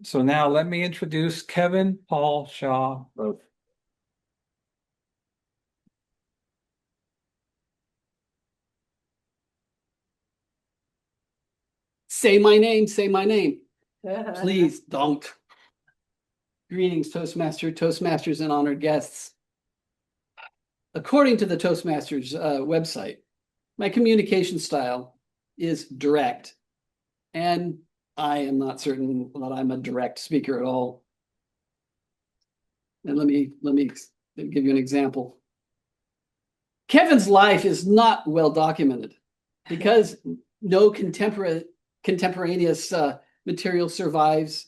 So now let me introduce Kevin Paul Shaw both. Say my name, say my name. Please don't. Greetings, Toastmasters, and honored guests. According to the Toastmasters website, my communication style is direct, and I am not certain that I'm a direct speaker at all. And let me give you an example. Kevin's life is not well documented because no contemporaneous material survives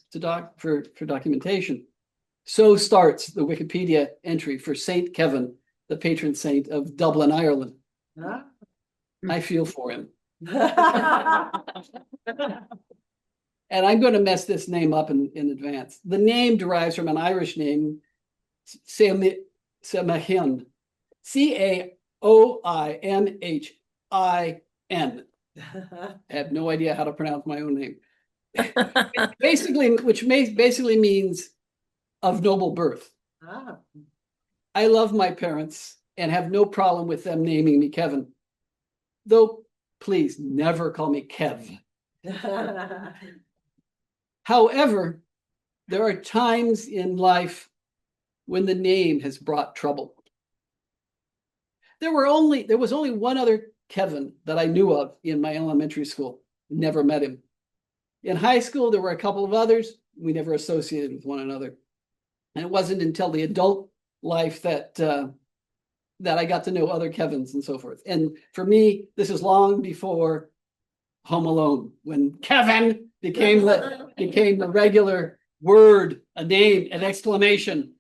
for documentation. So starts the Wikipedia entry for Saint Kevin, the patron saint of Dublin, Ireland. Huh? I feel for him. And I'm going to mess this name up in advance. The name derives from an Irish name, Samahin, Caoimhin. I have no idea how to pronounce my own name. Which basically means of noble birth. Ah. I love my parents and have no problem with them naming me Kevin. Though, please never call me Kev. However, there are times in life when the name has brought trouble. There was only one other Kevin that I knew of in my elementary school. Never met him. In high school, there were a couple of others. We never associated with one another. And it wasn't until the adult life that I got to know other Kevins and so forth. And for me, this is long before Home Alone, when Kevin became the regular word, a name, an exclamation.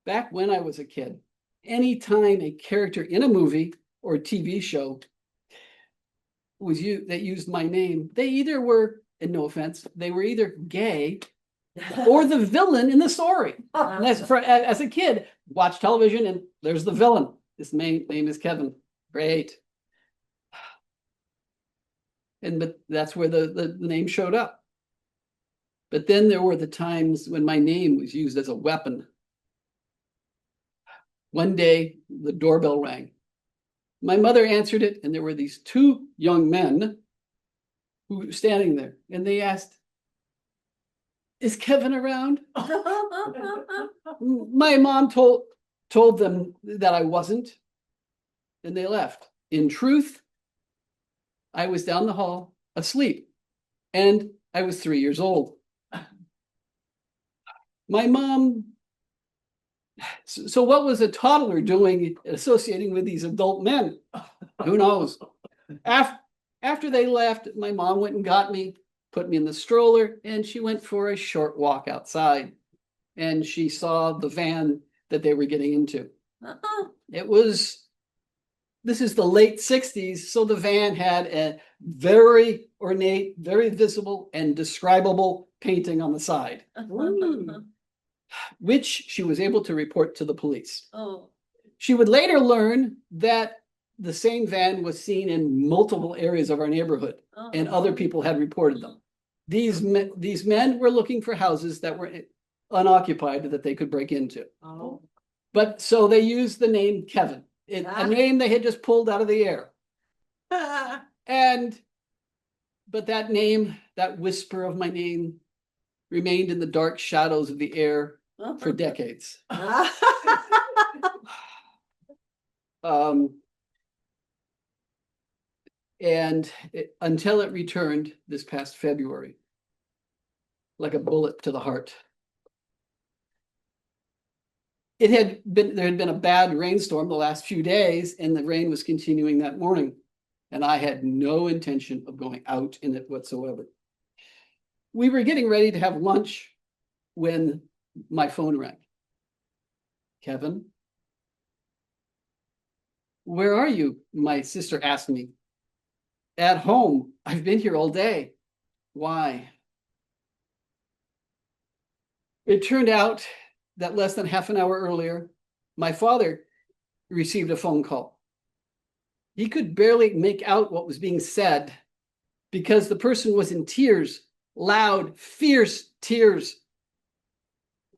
Back when I was a kid, anytime a character in a movie or TV show that used my name, they either were, and no offense, they were either gay or the villain in the story. As a kid, watch television and there's the villain. His name is Kevin. Great. But that's where the name showed up. But then there were the times when my name was used as a weapon. One day, the doorbell rang. My mother answered it, and there were these two young men who were standing there, and they asked, "Is Kevin around?" My mom told them that I wasn't, and they left. In truth, I was down the hall asleep, and I was 3 years old. My mom. So what was a toddler doing associating with these adult men? Who knows? After they left, my mom went and got me, put me in the stroller, and she went for a short walk outside. And she saw the van that they were getting into. This is the late 60s, so the van had a very ornate, very visible, and describable painting on the side. Which she was able to report to the police. Oh. She would later learn that the same van was seen in multiple areas of our neighborhood, and other people had reported them. These men were looking for houses that were unoccupied that they could break into. Oh. But so they used the name Kevin, a name they had just pulled out of the air. But that name, that whisper of my name, remained in the dark shadows of the air for decades. Until it returned this past February, like a bullet to the heart. There had been a bad rainstorm the last few days, and the rain was continuing that morning, and I had no intention of going out in it whatsoever. We were getting ready to have lunch when my phone rang. "Kevin, where are you?" my sister asked me. "At home. I've been here all day." "Why?" It turned out that less than half an hour earlier, my father received a phone call. He could barely make out what was being said because the person was in tears loud, fierce tears.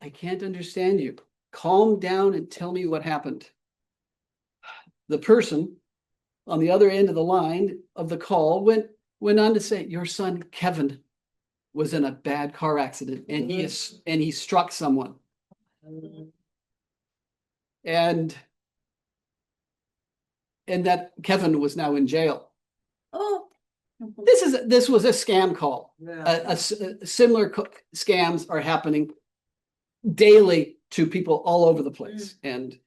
I can't understand you. Calm down and tell me what happened. The person on the other end of the line of the call went on to say, your son, Kevin, was in a bad car accident and he struck someone. And that Kevin was now in jail. Oh. This was a scam call. Similar scams are happening daily to people all over the place. And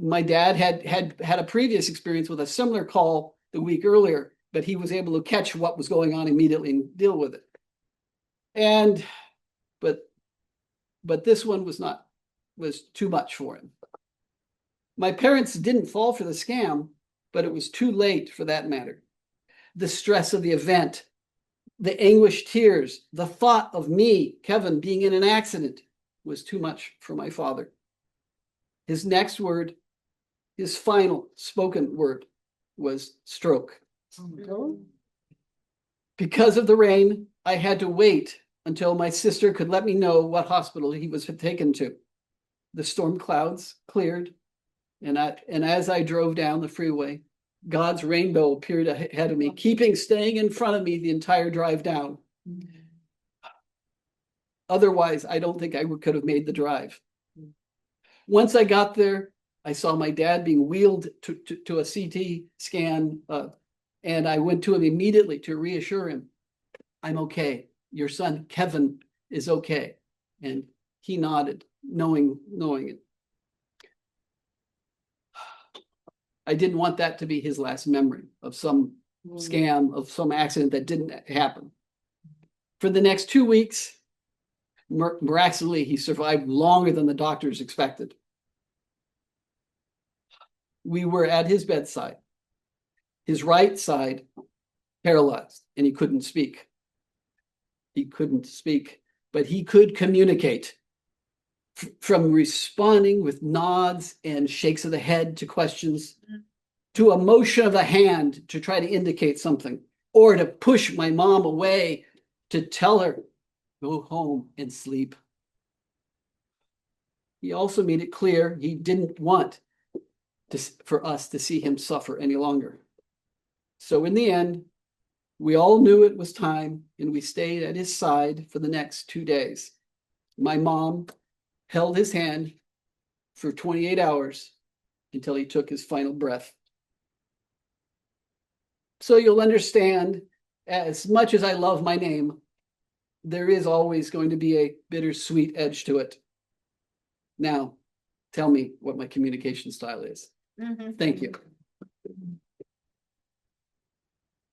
my dad had a previous experience with a similar call the week earlier, but he was able to catch what was going on immediately and deal with it. And but this one was too much for him. My parents didn't fall for the scam, but it was too late for that matter. The stress of the event, the anguished tears, the thought of me, Kevin, being in an accident was too much for my father. His next word, his final spoken word, was stroke. Because of the rain, I had to wait until my sister could let me know what hospital he was taken to. The storm clouds cleared, and as I drove down the freeway, God's rainbow appeared ahead of me, staying in front of me the entire drive down. Otherwise, I don't think I could have made the drive. Once I got there, I saw my dad being wheeled to a CT scan, and I went to him immediately to reassure him, I'm okay. Your son, Kevin, is okay. And he nodded, knowing it. I didn't want that to be his last memory of some scam, of some accident that didn't happen. For the next 2 weeks, miraculously, he survived longer than the doctors expected. We were at his bedside, his right side paralyzed, and he couldn't speak. He couldn't speak, but he could communicate. From responding with nods and shakes of the head to questions, to a motion of the hand to try to indicate something, or to push my mom away to tell her, go home and sleep. He also made it clear he didn't want for us to see him suffer any longer. So in the end, we all knew it was time, and we stayed at his side for the next 2 days. My mom held his hand for 28 hours until he took his final breath. So you'll understand, as much as I love my name, there is always going to be a bittersweet edge to it. Now, tell me what my communication style is. Thank you.